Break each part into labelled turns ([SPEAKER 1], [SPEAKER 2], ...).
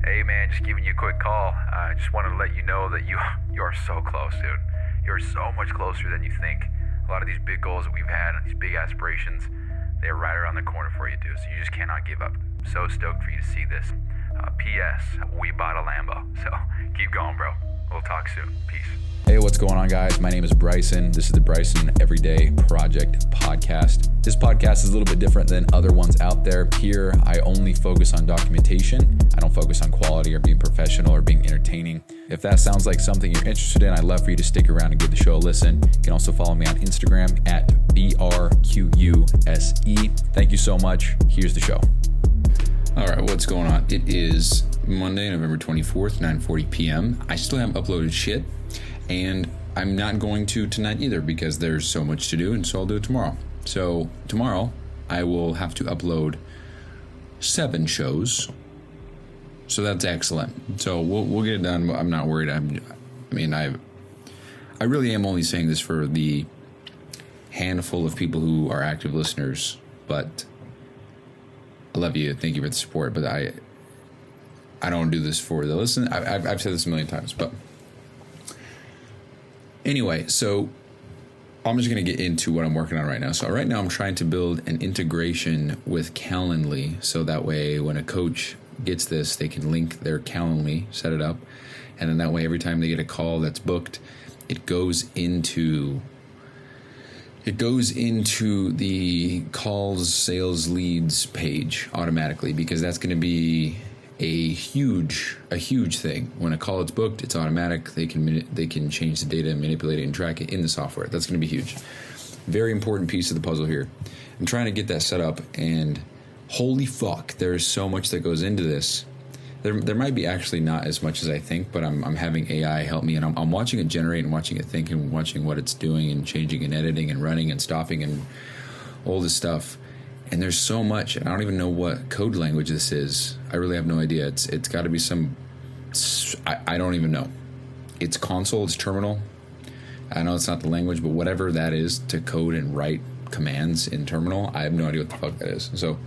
[SPEAKER 1] Hey man, just giving you a quick call. I just wanted to let you know that you are so close, dude. You're so much closer than you think. A lot of these big goals that we've had and these big aspirations, they're right around the corner for you, dude. So you just cannot give up. So stoked for you to see this. P.S. We bought a Lambo. So keep going, bro. We'll talk soon. Peace.
[SPEAKER 2] Hey, what's going on, guys? My name is Bryson. This is the Bryson Everyday Project podcast. This podcast is a little bit different than other ones out there. Here, I only focus on documentation. I don't focus on quality or being professional or being entertaining. If that sounds like something you're interested in, I'd love for you to stick around and give the show a listen. You can also follow me on Instagram at BRQUSE. Thank you so much. Here's the show.
[SPEAKER 3] All right, what's going on? It is Monday, November 24th, 9:40 p.m. I still haven't uploaded shit, and I'm not going to tonight either because there's so much to do, and so I'll do it tomorrow. So tomorrow, I will have to upload 7 shows. So that's excellent. So we'll get it done. I'm not worried. I really am only saying this for the handful of people who are active listeners, but I love you. Thank you for the support. But I don't do this for the listen. I've said this a million times. But anyway, so I'm just going to get into what I'm working on right now. So right now I'm trying to build an integration with Calendly. So that way when a coach gets this, they can link their Calendly, set it up. And then that way every time they get a call that's booked, it goes into the calls, sales, leads page automatically, because that's going to be a huge thing. When a call is booked, it's automatic. They can change the data, manipulate it, and track it in the software. That's going to be huge. Very important piece of the puzzle here. I'm trying to get that set up, and holy fuck, there's so much that goes into this. There might be actually not as much as I think, but I'm having AI help me, and I'm watching it generate and watching it think and watching what it's doing and changing and editing and running and stopping and all this stuff. And there's so much, and I don't even know what code language this is. I really have no idea. It's got to be I don't even know. It's console, it's terminal. I know it's not the language, but whatever that is to code and write commands in terminal, I have no idea what the fuck that is. So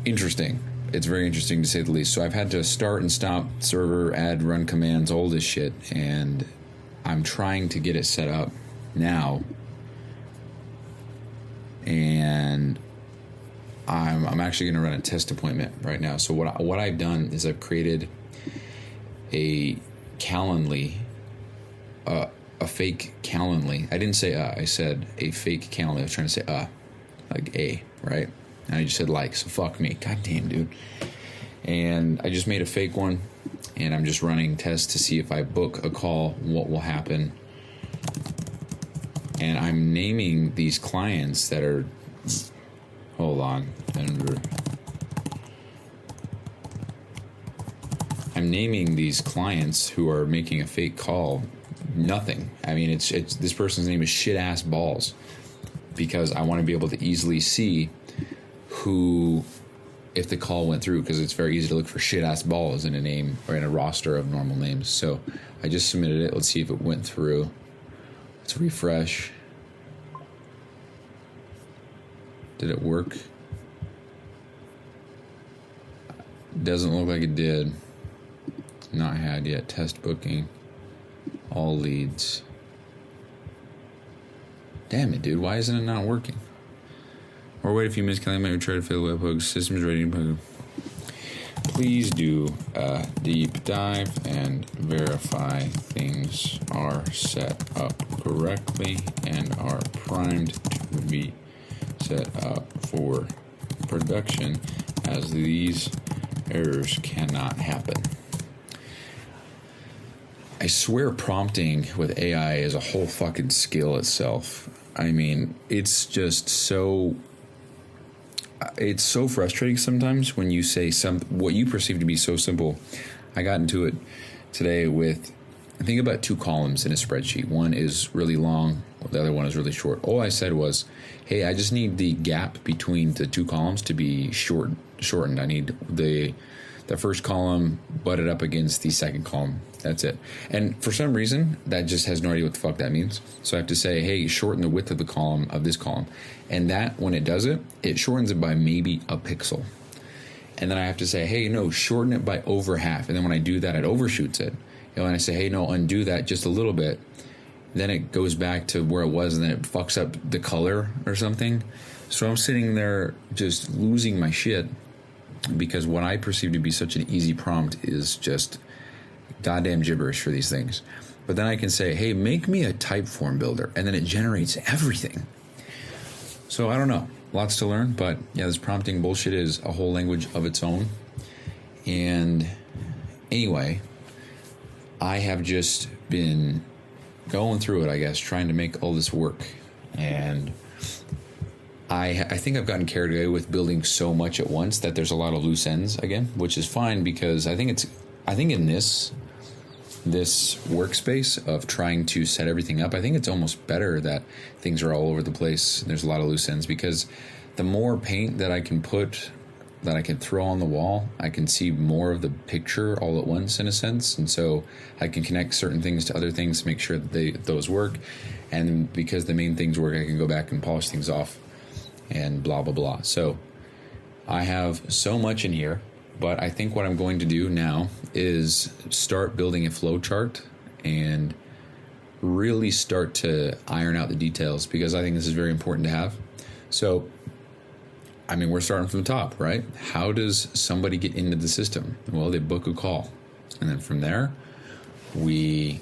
[SPEAKER 3] interesting. It's very interesting to say the least. So I've had to start and stop server, add, run commands, all this shit, and I'm trying to get it set up now. And I'm actually going to run a test appointment right now. So what I've done is I've created a Calendly, a fake Calendly. I didn't say I said a fake Calendly. I was trying to say like a, right? And I just said like, so fuck me. God damn, dude. And I just made a fake one, and I'm just running tests to see if I book a call, what will happen. And I'm naming these clients that are, hold on. I'm naming these clients who are making a fake call nothing. I mean, it's this person's name is shit ass balls, because I want to be able to easily see who, if the call went through, because it's very easy to look for shit ass balls in a name or in a roster of normal names. So I just submitted it. Let's see if it went through. Let's refresh. Did it work? Doesn't look like it did. Not had yet. Test booking. All leads. Damn it, dude. Why isn't it not working? Or wait a few minutes. Can I maybe try to fail webhook? Systems ready. Please do a deep dive and verify things are set up correctly and are primed to be set up for production, as these errors cannot happen. I swear prompting with AI is a whole fucking skill itself. I mean, it's just so... It's so frustrating sometimes when you say what you perceive to be so simple. I got into it today with, I think, about 2 columns in a spreadsheet. One is really long, the other one is really short. All I said was, hey, I just need the gap between the 2 columns to be shortened. I need the first column butted up against the second column. That's it. And for some reason, that just has no idea what the fuck that means. So I have to say, hey, shorten the width of the column, of this column. And that, when it does it, it shortens it by maybe a pixel. And then I have to say, hey, no, shorten it by over half. And then when I do that, it overshoots it. And I say, hey, no, undo that just a little bit. Then it goes back to where it was, and then it fucks up the color or something. So I'm sitting there just losing my shit because what I perceive to be such an easy prompt is just goddamn gibberish for these things. But then I can say, hey, make me a type form builder, and then it generates everything. So I don't know. Lots to learn, but yeah, this prompting bullshit is a whole language of its own. And anyway, I have just been going through it, I guess, trying to make all this work. And I think I've gotten carried away with building so much at once that there's a lot of loose ends again, which is fine because I think in this workspace of trying to set everything up, I think it's almost better that things are all over the place. There's a lot of loose ends because the more paint that I can put, that I can throw on the wall, I can see more of the picture all at once in a sense. And so I can connect certain things to other things to make sure that those work. And because the main things work, I can go back and polish things off and blah, blah, blah. So I have so much in here. But I think what I'm going to do now is start building a flow chart and really start to iron out the details because I think this is very important to have. So, I mean, we're starting from the top, right? How does somebody get into the system? Well, they book a call. And then from there, we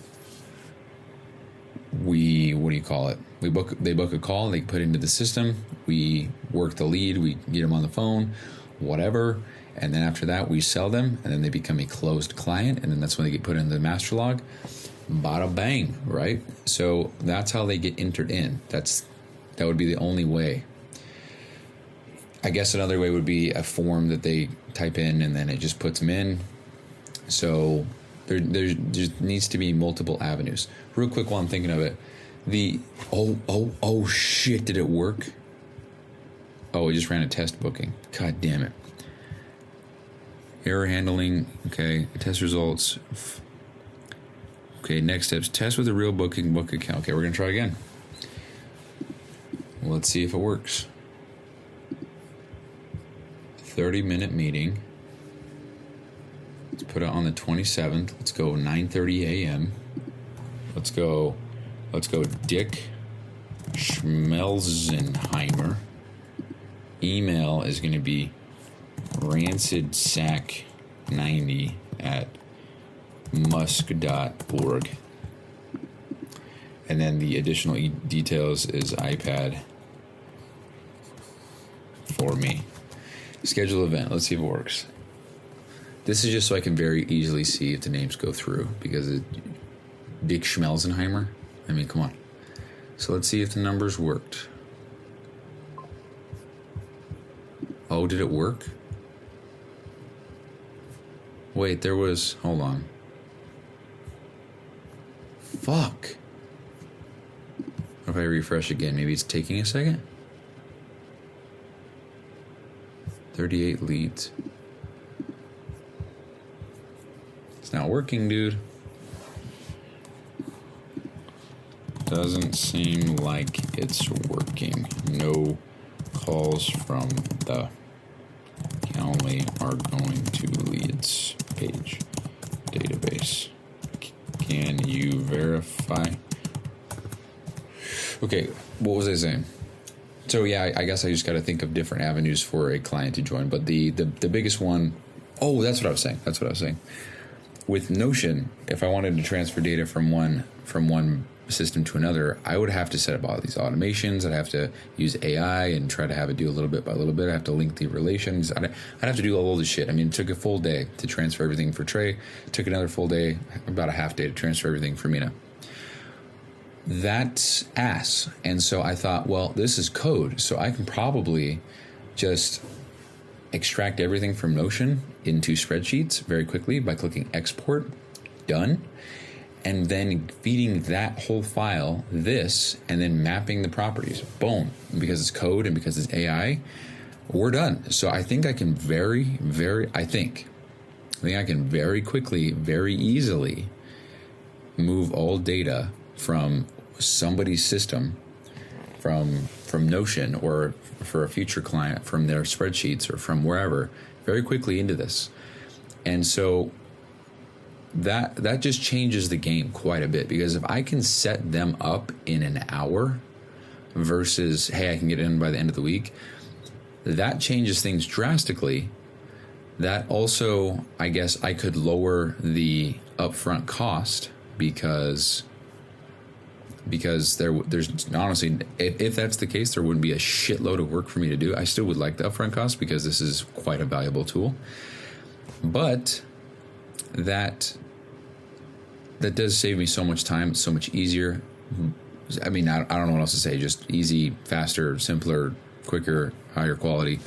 [SPEAKER 3] what do you call it? They book a call, they put it into the system, we work the lead, we get them on the phone, whatever. And then after that, we sell them, and then they become a closed client, and then that's when they get put into the master log. Bada bang, right? So that's how they get entered in. That would be the only way. I guess another way would be a form that they type in, and then it just puts them in. So there needs to be multiple avenues. Real quick while I'm thinking of it, oh shit, did it work? Oh, it just ran a test booking. God damn it. Error handling, okay. Test results. Okay, next steps. Test with a real book account. Okay, we're going to try again. Let's see if it works. 30-minute meeting. Let's put it on the 27th. Let's go 9:30 a.m. Let's go Dick Schmelzenheimer. Email is going to be rancidsack90@musk.org. And then the additional details is iPad for me. Schedule event. Let's see if it works. This is just so I can very easily see if the names go through because Dick Schmelzenheimer. I mean, come on. So let's see if the numbers worked. Oh, did it work? Wait, hold on. Fuck. If I refresh again, maybe it's taking a second. 38 leads. It's not working, dude. Doesn't seem like it's working. No calls from the Calendly are going to leads page database. Can you verify? Okay, what was I saying? So yeah, I guess I just got to think of different avenues for a client to join. But the biggest one, that's what I was saying. With Notion, if I wanted to transfer data from one system to another, I would have to set up all these automations. I'd have to use AI and try to have it do a little bit by little bit. I have to link the relations. I'd have to do all this shit. I mean, it took a full day to transfer everything for Trey. It took another full day, about a half day to transfer everything for Mina. That's ass. And so I thought, well, this is code, so I can probably just extract everything from Notion into spreadsheets very quickly by clicking export, done. And then feeding that whole file this, and then mapping the properties. Boom. And because it's code and because it's AI, we're done. So I think I can very quickly, very easily move all data from somebody's system, from Notion, or for a future client from their spreadsheets or from wherever, very quickly into this. And so that just changes the game quite a bit, because if I can set them up in an hour versus, hey, I can get it in by the end of the week, that changes things drastically. That also, I guess I could lower the upfront cost because there's honestly, if that's the case, there wouldn't be a shitload of work for me to do. I still would like the upfront cost because this is quite a valuable tool. But that does save me so much time. It's so much easier. I mean, I don't know what else to say. Just easy, faster, simpler, quicker, higher quality.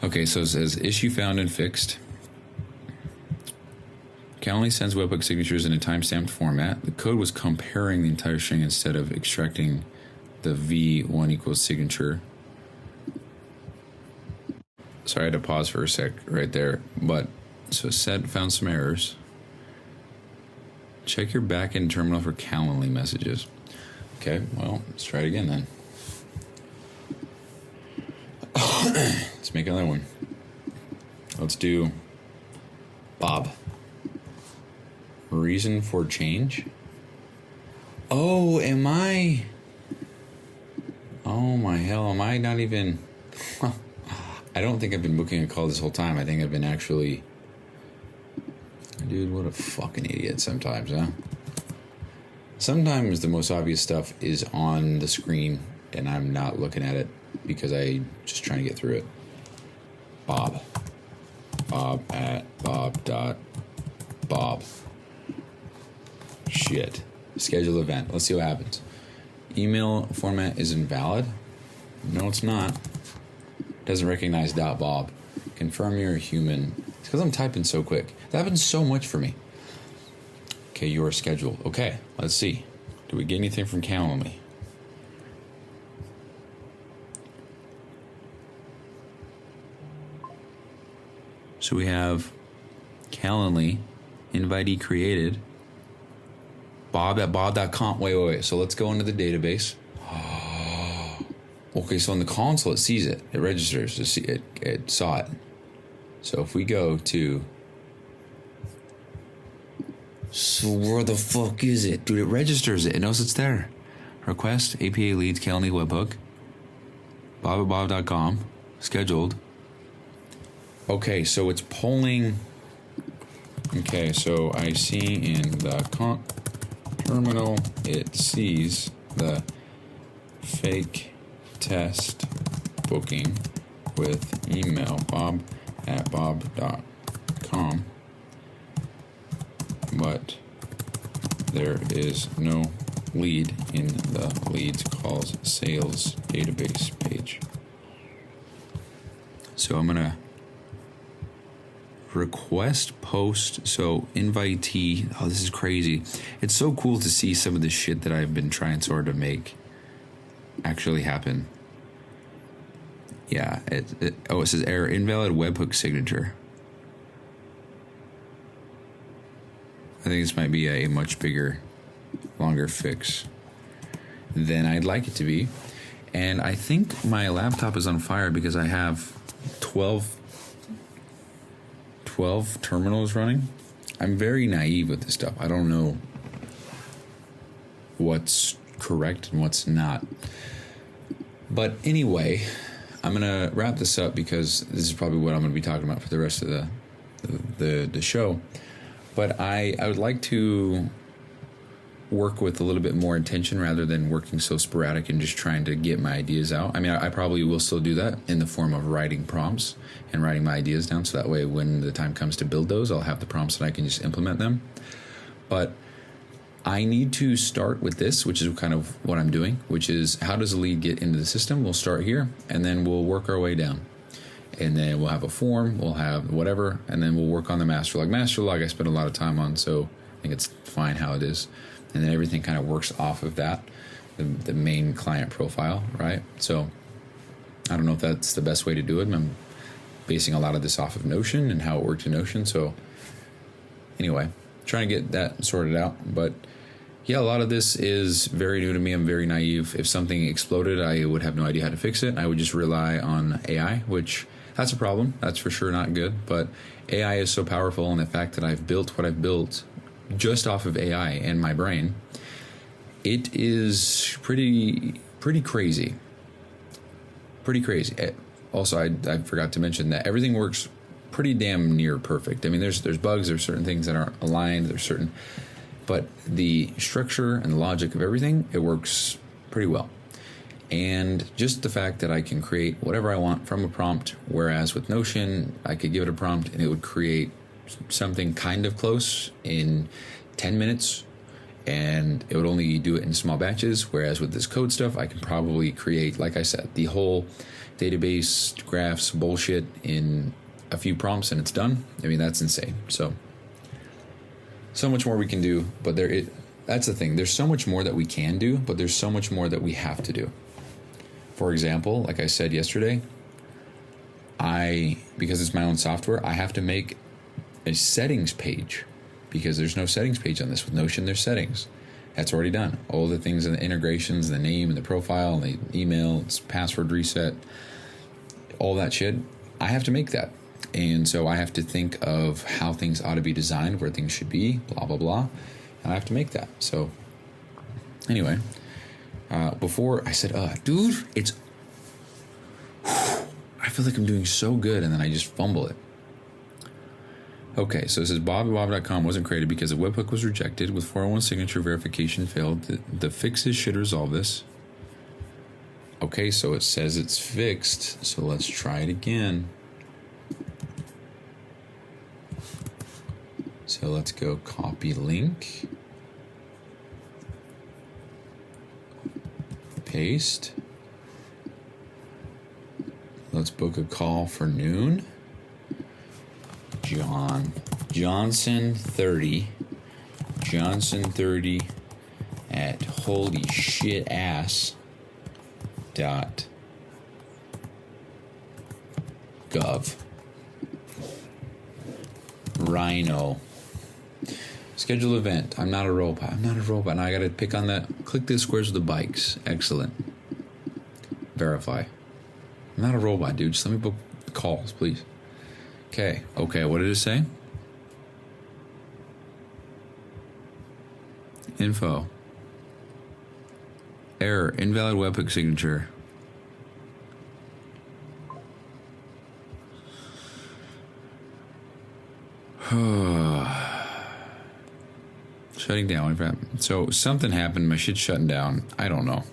[SPEAKER 3] Okay, so it says issue found and fixed. Calendly sends webhook signatures in a timestamped format. The code was comparing the entire string instead of extracting the V1 equals signature. Sorry, I had to pause for a sec right there. But so found some errors. Check your backend terminal for Calendly messages. Okay, well, let's try it again then. Let's make another one. Let's do Bob. Reason for change? Oh, am I? Oh my hell, am I not even? I don't think I've been booking a call this whole time. I think I've been actually... Dude, what a fucking idiot sometimes, huh? Sometimes the most obvious stuff is on the screen and I'm not looking at it because I just trying to get through it. Bob at bob. Shit. Schedule event. Let's see what happens. Email format is invalid. No, it's not. Doesn't recognize .bob. Confirm you're a human. It's because I'm typing so quick. That happens so much for me. Okay, your schedule. Okay, let's see. Do we get anything from Calendly? So we have Calendly, invitee created, Bob at bob.com. Wait. So let's go into the database. Okay, so in the console, it sees it. It registers. It saw it. So if we go to... So where the fuck is it? Dude, it registers it. It knows it's there. Request, APA leads, Calendly webhook, bob at bob.com, scheduled. Okay, so it's pulling... Okay, so I see in the terminal, it sees the fake test booking with email bob at bob.com, but there is no lead in the leads calls sales database page. So I'm gonna request post, so invitee. Oh, this is crazy. It's so cool to see some of the shit that I've been trying sort of make actually happen. Yeah, it says error, invalid webhook signature. I think this might be a much bigger, longer fix than I'd like it to be. And I think my laptop is on fire because I have 12 terminals running. I'm very naive with this stuff. I don't know what's correct and what's not. But anyway, I'm going to wrap this up because this is probably what I'm going to be talking about for the rest of the show. But I would like to work with a little bit more intention rather than working so sporadic and just trying to get my ideas out. I mean, I probably will still do that in the form of writing prompts and writing my ideas down, so that way when the time comes to build those, I'll have the prompts and I can just implement them. But I need to start with this, which is kind of what I'm doing, which is how does a lead get into the system? We'll start here, and then we'll work our way down. And then we'll have a form, we'll have whatever, and then we'll work on the master log. Master log I spend a lot of time on, so I think it's fine how it is. And then everything kind of works off of that, the main client profile, right? So I don't know if that's the best way to do it. I'm basing a lot of this off of Notion and how it worked in Notion. So anyway, trying to get that sorted out. But yeah, a lot of this is very new to me. I'm very naive. If something exploded, I would have no idea how to fix it. I would just rely on AI, which That's a problem. That's for sure not good. But AI is so powerful, and the fact that I've built what I've built just off of AI and my brain, it is pretty crazy. Pretty crazy. Also, I forgot to mention that everything works pretty damn near perfect. I mean, there's bugs, there's certain things that aren't aligned, but the structure and the logic of everything, it works pretty well. And just the fact that I can create whatever I want from a prompt, whereas with Notion, I could give it a prompt and it would create something kind of close in 10 minutes, and it would only do it in small batches, whereas with this code stuff, I can probably create, like I said, the whole database graphs bullshit in a few prompts and it's done. I mean, that's insane. So much more we can do, but that's the thing. There's so much more that we can do, but there's so much more that we have to do. For example, like I said yesterday, because it's my own software, I have to make a settings page, because there's no settings page on this. With Notion, there's settings. That's already done. All the things in the integrations, the name and the profile and the email, it's password reset, all that shit, I have to make that. And so I have to think of how things ought to be designed, where things should be, blah, blah, blah. And I have to make that. So anyway, before I said, dude, I feel like I'm doing so good, and then I just fumble it. Okay, so it says bobbybob.com wasn't created because the webhook was rejected with 401 signature verification failed. The fixes should resolve this. Okay, so it says it's fixed. So let's try it again. So let's go copy link. Paste. Let's book a call for noon. Johnson 30 at holy shit ass .gov. Rhino. Schedule event. I'm not a robot. Now I gotta pick on that. Click the squares with the bikes. Excellent. Verify. I'm not a robot, dude. Just let me book calls, please. Okay, what did it say? Info. Error. Invalid webhook signature. Shutting down. So something happened. My shit's shutting down. I don't know.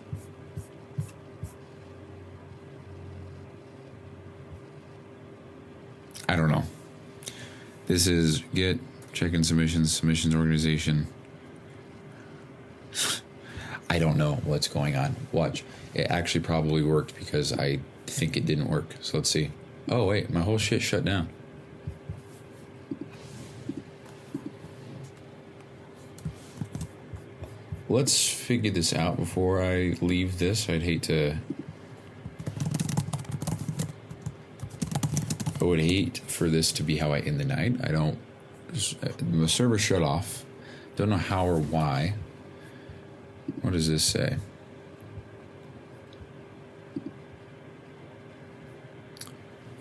[SPEAKER 3] This is get check-in submissions organization. I don't know what's going on. Watch. It actually probably worked because I think it didn't work. So let's see. Oh, wait. My whole shit shut down. Let's figure this out before I leave this. I would hate for this to be how I end the night. The server shut off. Don't know how or why. What does this say?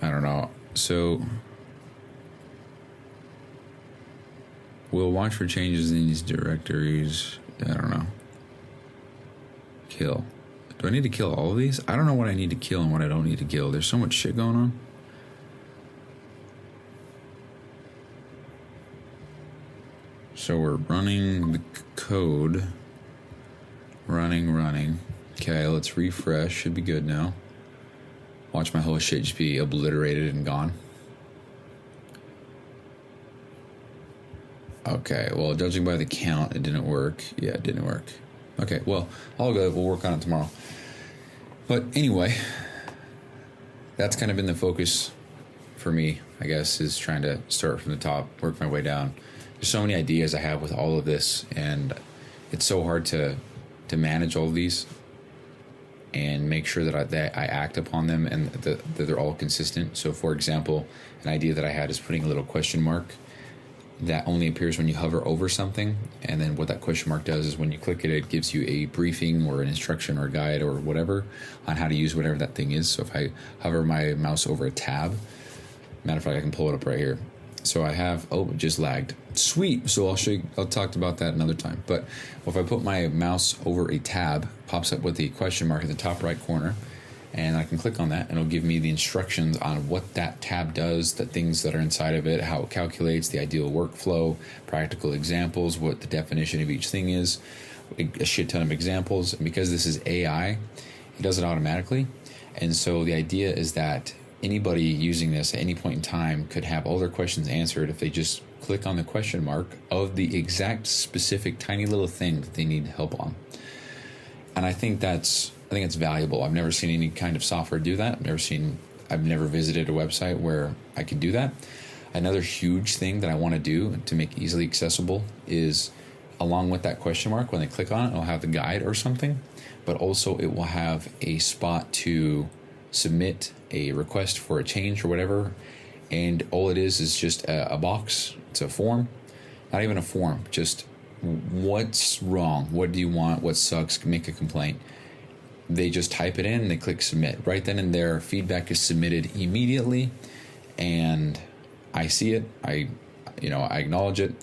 [SPEAKER 3] I don't know. So we'll watch for changes in these directories. I don't know. Kill. Do I need to kill all of these? I don't know what I need to kill and what I don't need to kill. There's so much shit going on. So we're running the code. Running. Okay, let's refresh. Should be good now. Watch my whole shit just be obliterated and gone. Okay, well, judging by the count, it didn't work. Yeah, it didn't work. Okay, well, all good. We'll work on it tomorrow. But anyway, that's kind of been the focus for me, I guess, is trying to start from the top, work my way down. There's so many ideas I have with all of this, and it's so hard to manage all of these and make sure that I act upon them and that they're all consistent. So, for example, an idea that I had is putting a little question mark that only appears when you hover over something. And then what that question mark does is when you click it, it gives you a briefing or an instruction or guide or whatever on how to use whatever that thing is. So if I hover my mouse over a tab, matter of fact, I can pull it up right here. So I have, it just lagged. Sweet. So I'll show you, I'll talk about that another time. But if I put my mouse over a tab, pops up with the question mark in the top right corner, and I can click on that and it'll give me the instructions on what that tab does, the things that are inside of it, how it calculates, the ideal workflow, practical examples, what the definition of each thing is, a shit ton of examples. And because this is AI, it does it automatically. And so the idea is that anybody using this at any point in time could have all their questions answered if they just click on the question mark of the exact specific tiny little thing that they need help on. And I think it's valuable. I've never seen any kind of software do that. I've never visited a website where I could do that. Another huge thing that I want to do to make easily accessible is, along with that question mark, when they click on it, it'll have the guide or something, but also it will have a spot to submit a request for a change or whatever. And all it is just a box. It's a form, not even a form, just what's wrong, what do you want, what sucks, make a complaint. They just type it in and they click submit. Right then and there, feedback is submitted immediately, and I see it, I acknowledge it,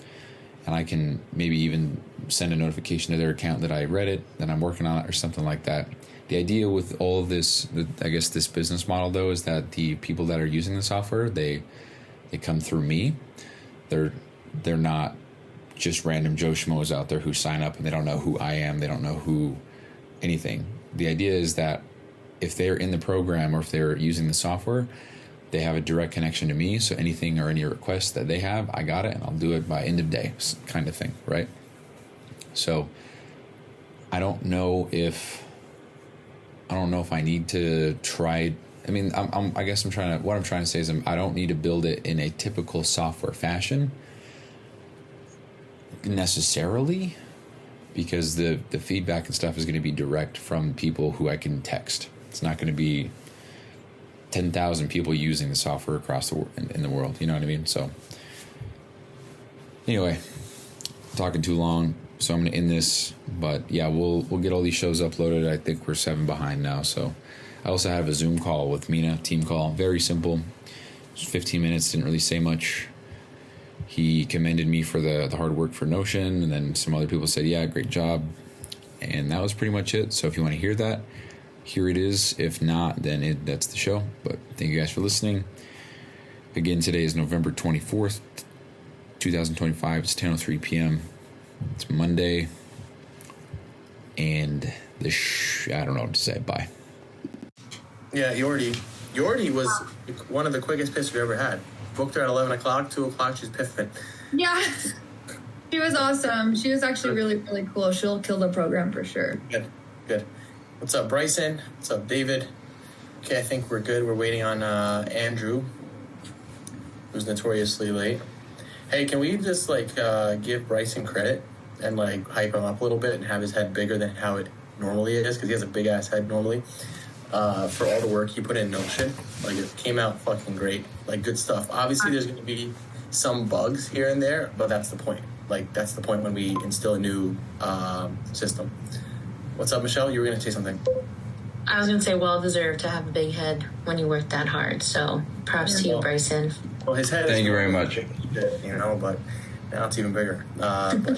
[SPEAKER 3] and I can maybe even send a notification to their account that I read it, that I'm working on it, or something like that. The idea with all of this, I guess this business model though, is that the people that are using the software, they come through me. They're not just random Joe Schmoes out there who sign up and they don't know who I am, they don't know who anything. The idea is that if they're in the program or if they're using the software, they have a direct connection to me. So anything or any requests that they have, I got it and I'll do it by end of day kind of thing, right? So I don't know if I need to try. I mean, what I'm trying to say is I don't need to build it in a typical software fashion necessarily, because the feedback and stuff is going to be direct from people who I can text. It's not going to be 10,000 people using the software across the in the world. You know what I mean? So anyway, talking too long, so I'm going to end this. But yeah, we'll get all these shows uploaded. I think we're 7 behind now. So I also have a Zoom call with Mina, team call. Very simple. Just 15 minutes. Didn't really say much. He commended me for the hard work for Notion, and then some other people said, yeah, great job. And that was pretty much it. So if you want to hear that, here it is. If not, then that's the show. But thank you guys for listening. Again, today is November 24th, 2025. It's 10:03 p.m. It's Monday. And I don't know what to say. Bye.
[SPEAKER 4] Yeah, Yordi was one of the quickest piss we've ever had. Booked her at 11 o'clock, 2 o'clock, she's piffing.
[SPEAKER 5] Yeah, she was awesome. She was actually really, really cool. She'll kill the program for sure.
[SPEAKER 4] Good. What's up, Bryson? What's up, David? Okay, I think we're good. We're waiting on Andrew, who's notoriously late. Hey, can we just, give Bryson credit and, hype him up a little bit and have his head bigger than how it normally is? Because he has a big-ass head normally. For all the work he put in Notion. It came out fucking great. Good stuff. Obviously, there's going to be some bugs here and there, but that's the point. That's the point when we instill a new system. What's up, Michelle? You were going to say something.
[SPEAKER 6] I was going to say, well-deserved to have a big head when you work that hard. So, props to you, Bryson.
[SPEAKER 4] Well, his head
[SPEAKER 3] Thank you very much.
[SPEAKER 4] But now it's even bigger.
[SPEAKER 3] Like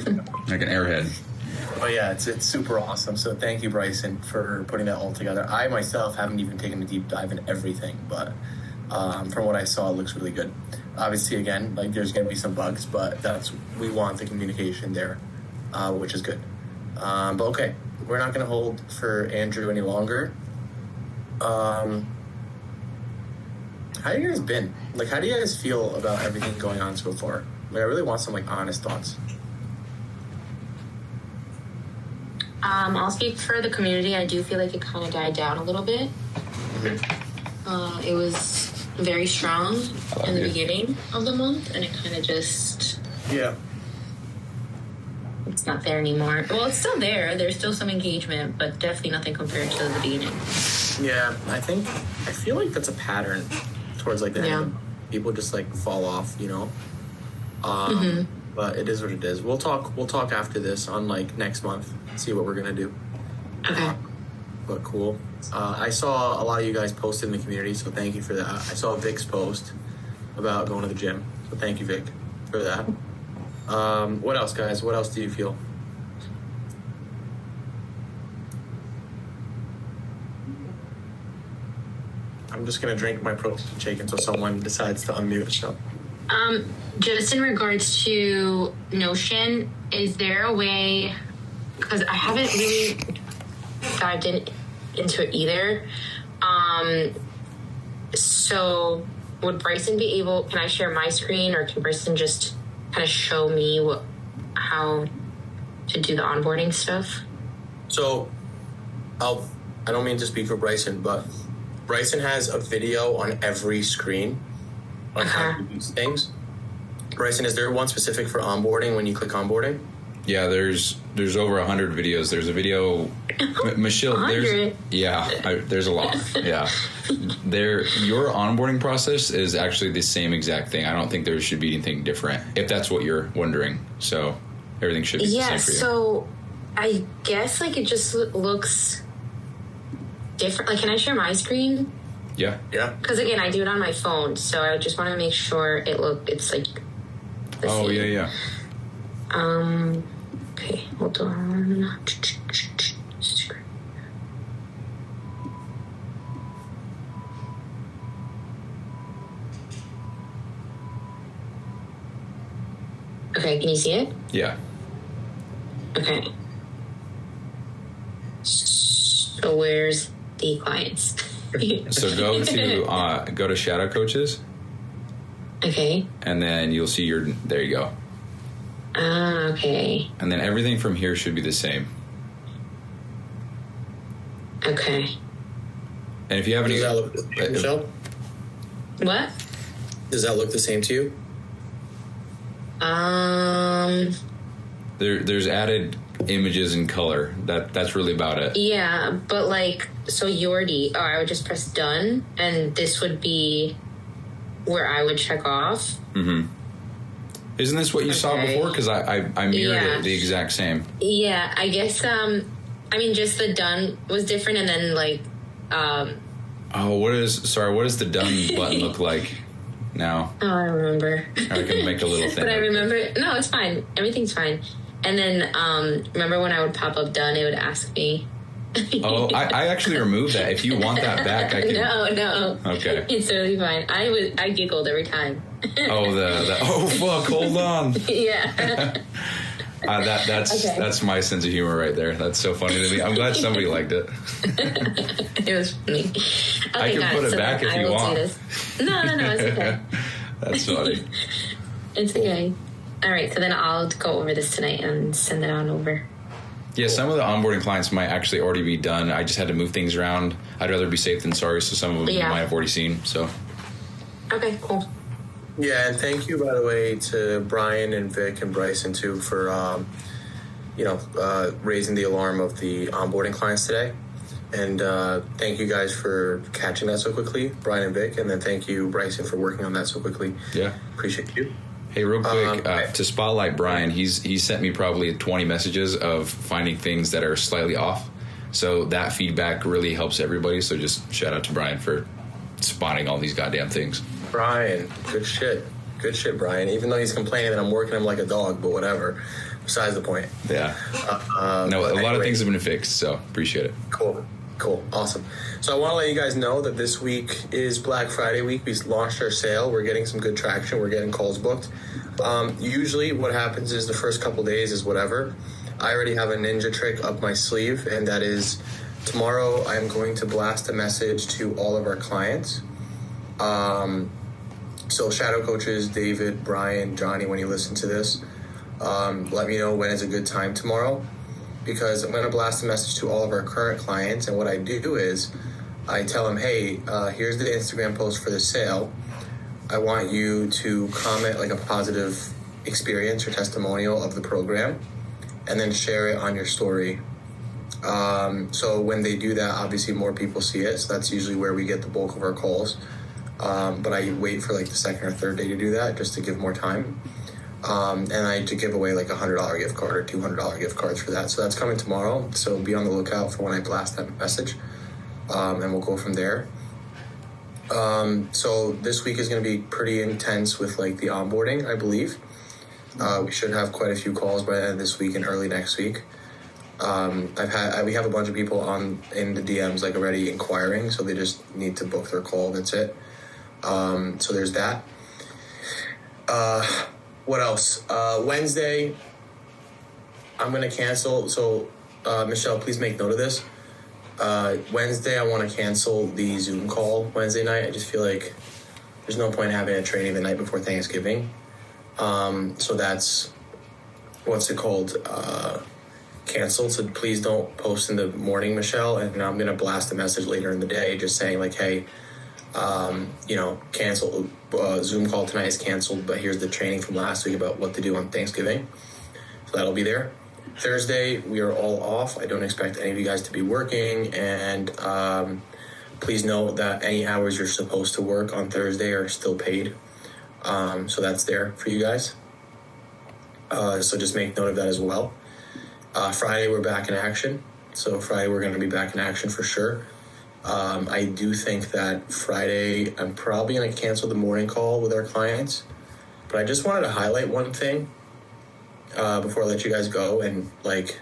[SPEAKER 3] an airhead.
[SPEAKER 4] But yeah, it's super awesome. So thank you, Bryson, for putting that all together. I myself haven't even taken a deep dive in everything, but from what I saw, it looks really good. Obviously, again, there's going to be some bugs, but we want the communication there, which is good. But okay, we're not going to hold for Andrew any longer. How you guys been? How do you guys feel about everything going on so far? I really want some honest thoughts.
[SPEAKER 6] I'll speak for the community. I do feel like it kind of died down a little bit. It was very strong in the beginning of the month, and it kind of just...
[SPEAKER 4] Yeah.
[SPEAKER 6] It's not there anymore. Well, it's still there. There's still some engagement, but definitely nothing compared to the beginning.
[SPEAKER 4] Yeah, I feel like that's a pattern towards the end. People just fall off, But it is what it is. We'll talk after this on like next month. See what we're gonna do.
[SPEAKER 6] Okay.
[SPEAKER 4] But cool. I saw a lot of you guys posted in the community, so thank you for that. I saw Vic's post about going to the gym, so thank you, Vic, for that. What else, guys? What else do you feel? I'm just gonna drink my protein shake until someone decides to unmute. So.
[SPEAKER 6] Just in regards to Notion, is there a way, because I haven't really dived into it either. So would Bryson be able, can I share my screen, or can Bryson just kind of show me how to do the onboarding stuff?
[SPEAKER 4] So I don't mean to speak for Bryson, but Bryson has a video on every screen on how to do these things. Bryson, is there one specific for onboarding when you click onboarding?
[SPEAKER 3] Yeah, there's over 100 videos. There's a video, Michelle.
[SPEAKER 6] 100?
[SPEAKER 3] There's a lot. Yeah, your onboarding process is actually the same exact thing. I don't think there should be anything different, if that's what you're wondering. So everything should be the same for you.
[SPEAKER 6] So I guess like it just looks different. Like, can I share my screen?
[SPEAKER 3] Yeah.
[SPEAKER 6] Because again, I do it on my phone, so I just want to make sure it's like the same.
[SPEAKER 3] Yeah.
[SPEAKER 6] Okay, hold on. Okay, can you see it?
[SPEAKER 3] Yeah.
[SPEAKER 6] Okay. So where's the clients?
[SPEAKER 3] So go to Shadow Coaches.
[SPEAKER 6] Okay.
[SPEAKER 3] And then you'll see there you go.
[SPEAKER 6] Okay.
[SPEAKER 3] And then everything from here should be the same.
[SPEAKER 6] Okay.
[SPEAKER 3] And if you have any,
[SPEAKER 4] Does that look the same, Michelle?
[SPEAKER 6] What?
[SPEAKER 4] Does that look the same to you?
[SPEAKER 3] there's added images and color. That's really about it.
[SPEAKER 6] Yeah, but like, so Yordi, I would just press done, and this would be where I would check off.
[SPEAKER 3] Mm-hmm. Isn't this what you saw before? Because I mirrored it the exact same.
[SPEAKER 6] Yeah, I guess. I mean, just the done was different, and then like.
[SPEAKER 3] What does the done button look like now?
[SPEAKER 6] Oh, I don't remember.
[SPEAKER 3] I can make a little thing.
[SPEAKER 6] But I remember. No, it's fine. Everything's fine. And then remember when I would pop up done, it would ask me.
[SPEAKER 3] Oh, I actually removed that. If you want that back, I can.
[SPEAKER 6] No. Okay. It's totally fine. I giggled every time.
[SPEAKER 3] Oh fuck! Hold on.
[SPEAKER 6] Yeah.
[SPEAKER 3] That's my sense of humor right there. That's so funny to me. I'm glad somebody liked it.
[SPEAKER 6] It was funny. Okay,
[SPEAKER 3] I can put it back if you want.
[SPEAKER 6] No, it's okay.
[SPEAKER 3] That's funny.
[SPEAKER 6] It's okay. All right, so then I'll go over this tonight and send it on over.
[SPEAKER 3] Yeah, some of the onboarding clients might actually already be done. I just had to move things around. I'd rather be safe than sorry, so some of them you might have already seen. So.
[SPEAKER 6] Okay, cool.
[SPEAKER 4] Yeah, and thank you, by the way, to Brian and Vic and Bryson, too, for, raising the alarm of the onboarding clients today. And thank you guys for catching that so quickly, Brian and Vic. And then thank you, Bryson, for working on that so quickly.
[SPEAKER 3] Yeah.
[SPEAKER 4] Appreciate you.
[SPEAKER 3] Hey, real quick, to spotlight Brian, he sent me probably 20 messages of finding things that are slightly off. So that feedback really helps everybody. So just shout out to Brian for spotting all these goddamn things.
[SPEAKER 4] Brian, good shit, Brian. Even though he's complaining that I'm working him like a dog, but whatever. Besides the point.
[SPEAKER 3] Yeah. A lot of things have been fixed, so appreciate it.
[SPEAKER 4] Cool, awesome. So I want to let you guys know that this week is Black Friday week. We launched our sale. We're getting some good traction. We're getting calls booked. Usually what happens is the first couple days is whatever. I already have a ninja trick up my sleeve, and that is tomorrow I'm going to blast a message to all of our clients. So Shadow Coaches, David, Brian, Johnny, when you listen to this, let me know when is a good time tomorrow, because I'm going to blast a message to all of our current clients. And what I do is I tell them, hey, here's the Instagram post for the sale. I want you to comment like a positive experience or testimonial of the program and then share it on your story. So when they do that, obviously more people see it. So that's usually where we get the bulk of our calls. But I wait for like the second or third day to do that just to give more time. And I to give away like $100 gift card or $200 gift cards for that. So that's coming tomorrow. So be on the lookout for when I blast that message, and we'll go from there. So this week is going to be pretty intense with like the onboarding, I believe. We should have quite a few calls by the end of this week and early next week. We have a bunch of people in the DMs like already inquiring, so they just need to book their call. That's it. So there's that. What else? Wednesday, I'm going to cancel. So, Michelle, please make note of this. Wednesday, I want to cancel the Zoom call Wednesday night. I just feel like there's no point in having a training the night before Thanksgiving. So that's, what's it called? Canceled. So please don't post in the morning, Michelle. And I'm going to blast a message later in the day just saying like, hey, cancel. Zoom call tonight is canceled, but here's the training from last week about what to do on Thanksgiving. So that'll be there. Thursday, we are all off. I don't expect any of you guys to be working. And please note that any hours you're supposed to work on Thursday are still paid. So that's there for you guys. So just make note of that as well. Friday, we're back in action. So Friday, we're going to be back in action for sure. I do think that Friday, I'm probably going to cancel the morning call with our clients. But I just wanted to highlight one thing before I let you guys go. And, like,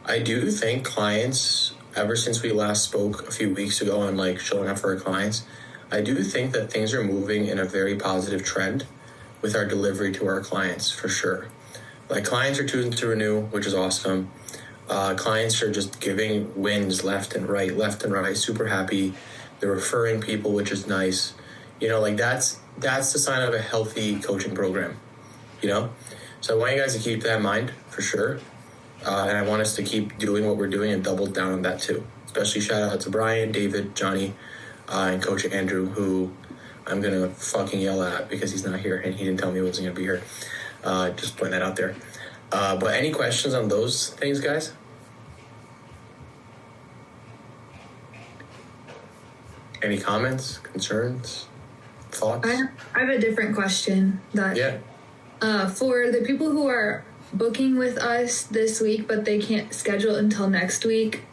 [SPEAKER 4] I do think clients, ever since we last spoke a few weeks ago on, like, showing up for our clients, I do think that things are moving in a very positive trend with our delivery to our clients, for sure. Like, clients are choosing to renew, which is awesome. Clients are just giving wins left and right, super happy. They're referring people, which is nice. You know, like that's the sign of a healthy coaching program, you know? So I want you guys to keep that in mind for sure. And I want us to keep doing what we're doing and double down on that too. Especially shout out to Brian, David, Johnny, and Coach Andrew, who I'm going to fucking yell at because he's not here and he didn't tell me he wasn't going to be here. Just putting that out there. But any questions on those things, guys? Any comments, concerns, thoughts?
[SPEAKER 5] I have a different question. For the people who are booking with us this week, but they can't schedule until next week,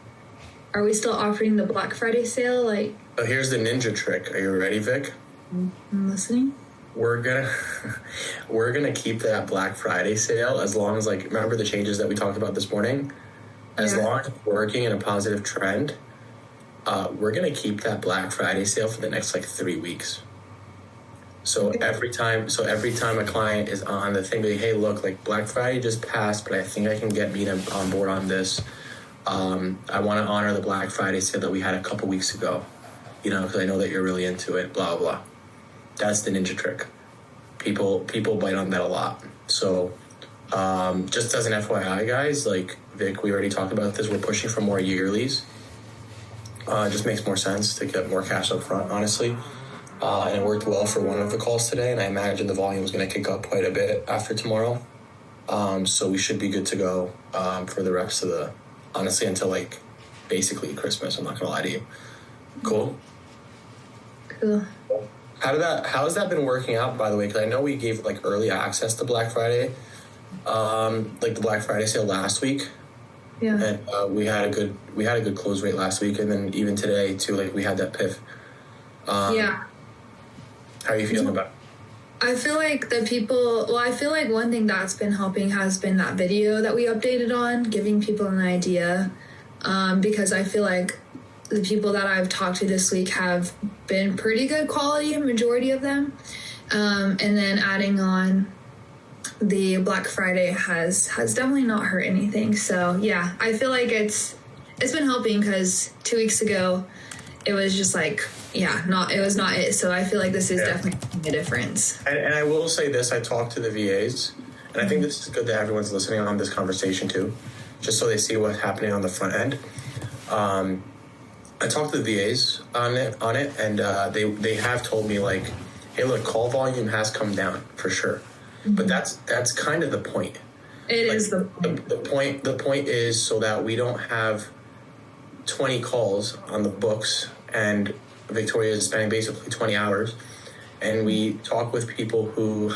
[SPEAKER 5] are we still offering the Black Friday sale?
[SPEAKER 4] Oh, here's the ninja trick. Are you ready, Vic?
[SPEAKER 5] I'm listening.
[SPEAKER 4] We're gonna keep that Black Friday sale as long as, like, remember the changes that we talked about this morning? As long as we're working in a positive trend, we're gonna keep that Black Friday sale for the next 3 weeks. So every time a client is on the thing, like, hey, look, like Black Friday just passed, but I think I can get me on board on this. I want to honor the Black Friday sale that we had a couple weeks ago, you know, because I know that you're really into it. Blah blah. That's the ninja trick. People bite on that a lot. So, just as an FYI, guys, like Vic, we already talked about this. We're pushing for more yearlies. It just makes more sense to get more cash up front, honestly. And it worked well for one of the calls today, and I imagine the volume is going to kick up quite a bit after tomorrow. So we should be good to go for the rest of the, honestly, until basically Christmas. I'm not going to lie to you. Cool. How has that been working out, by the way? Because I know we gave early access to Black Friday, the Black Friday sale last week.
[SPEAKER 5] Yeah.
[SPEAKER 4] And we had a good close rate last week, and then even today too. We had that PIF.
[SPEAKER 5] Yeah.
[SPEAKER 4] How are you feeling about it?
[SPEAKER 5] I feel like one thing that's been helping has been that video that we updated on, giving people an idea. Because I feel like the people that I've talked to this week have been pretty good quality, majority of them. And then adding on the Black Friday has definitely not hurt anything. So yeah, I feel like it's been helping because 2 weeks ago it was just it was not it. So I feel like this is definitely making a difference.
[SPEAKER 4] And I will say this, I talked to the VAs, and I think this is good that everyone's listening on this conversation too, just so they see what's happening on the front end. I talked to the VAs on it, and they have told me hey, look, call volume has come down for sure, but that's kind of the point.
[SPEAKER 5] It is the point.
[SPEAKER 4] The point is so that we don't have 20 calls on the books, and Victoria is spending basically 20 hours, and we talk with people who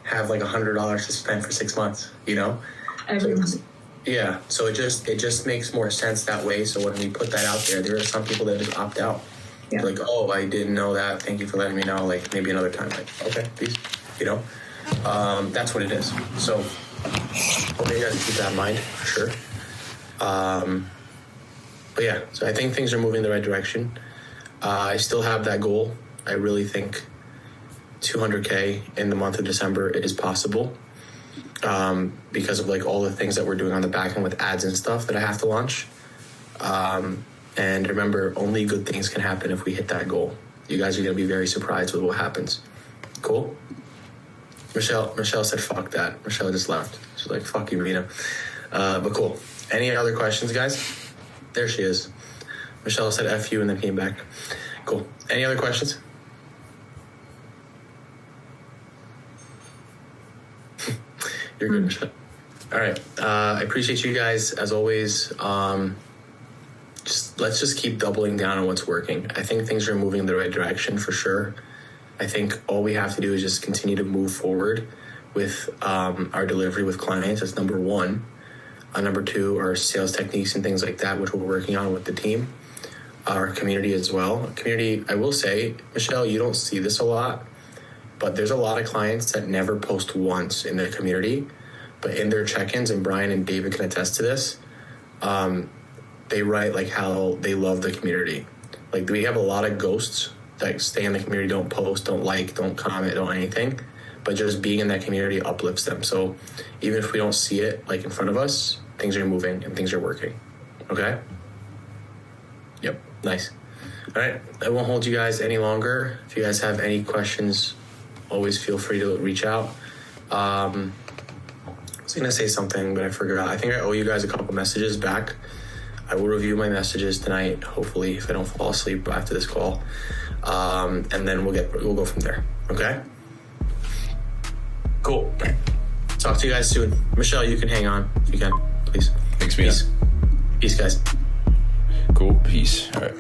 [SPEAKER 4] have like $100 to spend for 6 months, you know?
[SPEAKER 5] Every month.
[SPEAKER 4] Yeah, so it just makes more sense that way. So when we put that out there are some people that just opt out.
[SPEAKER 5] Yeah.
[SPEAKER 4] Like, oh, I didn't know that. Thank you for letting me know. Like, maybe another time. Like, okay, peace. You know, that's what it is. So, hope you guys keep that in mind for sure. But yeah, so I think things are moving in the right direction. I still have that goal. I really think 200K in the month of December is possible. Because of like all the things that we're doing on the back end with ads and stuff that I have to launch. And remember, only good things can happen if we hit that goal. You guys are going to be very surprised with what happens. Cool? Michelle said, fuck that. Michelle just left. She's like, fuck you, Mina. But cool. Any other questions, guys? There she is. Michelle said F you and then came back. Cool. Any other questions? You're good, Michelle. All right. I appreciate you guys as always. Let's just keep doubling down on what's working. I think things are moving in the right direction for sure. I think all we have to do is just continue to move forward with our delivery with clients. That's number one. Number two, our sales techniques and things like that, which we're working on with the team. Our community as well. Community, I will say, Michelle, you don't see this a lot, but there's a lot of clients that never post once in their community, but in their check-ins, and Brian and David can attest to this, they write like how they love the community. Like, we have a lot of ghosts that stay in the community, don't post, don't like, don't comment, don't anything, but just being in that community uplifts them. So even if we don't see it like in front of us, things are moving and things are working. Okay? Yep. Nice. All right. I won't hold you guys any longer. If you guys have any questions, always feel free to reach out. I was going to say something, but I forgot. I think I owe you guys a couple messages back. I will review my messages tonight, hopefully, if I don't fall asleep after this call. And then we'll go from there. Okay? Cool. Talk to you guys soon. Michelle, you can hang on if you can, please.
[SPEAKER 2] Thanks, Mina.
[SPEAKER 4] Peace, guys.
[SPEAKER 2] Cool. Peace. All right.